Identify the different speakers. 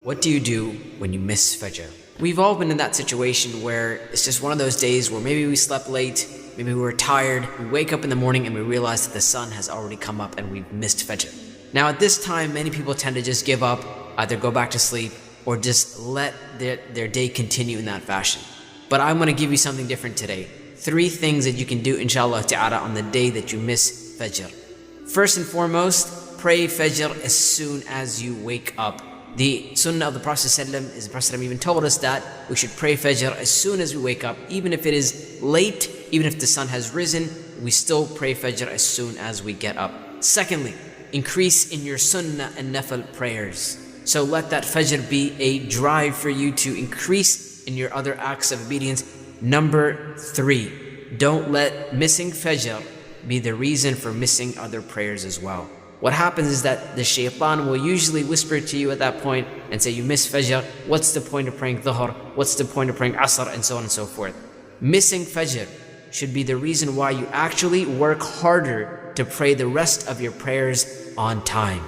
Speaker 1: What do you do when you miss Fajr? We've all been in that situation where it's just one of those days where maybe we slept late, maybe we were tired, we wake up in the morning and we realize that the sun has already come up and we've missed Fajr. Now at this time, many people tend to just give up, either go back to sleep or just let their day continue in that fashion. But I'm going to give you something different today. 3 things that you can do inshallah ta'ala on the day that you miss Fajr. First and foremost, pray Fajr as soon as you wake up. The sunnah of the Prophet ﷺ is the Prophet ﷺ even told us that we should pray Fajr as soon as we wake up, even if it is late, even if the sun has risen, we still pray Fajr as soon as we get up. Secondly, increase in your sunnah and nafil prayers. So let that Fajr be a drive for you to increase in your other acts of obedience. Number 3, don't let missing Fajr be the reason for missing other prayers as well. What happens is that the Shayṭān will usually whisper to you at that point and say, you miss Fajr, what's the point of praying Dhuhr, what's the point of praying Asr, and so on and so forth. Missing Fajr should be the reason why you actually work harder to pray the rest of your prayers on time.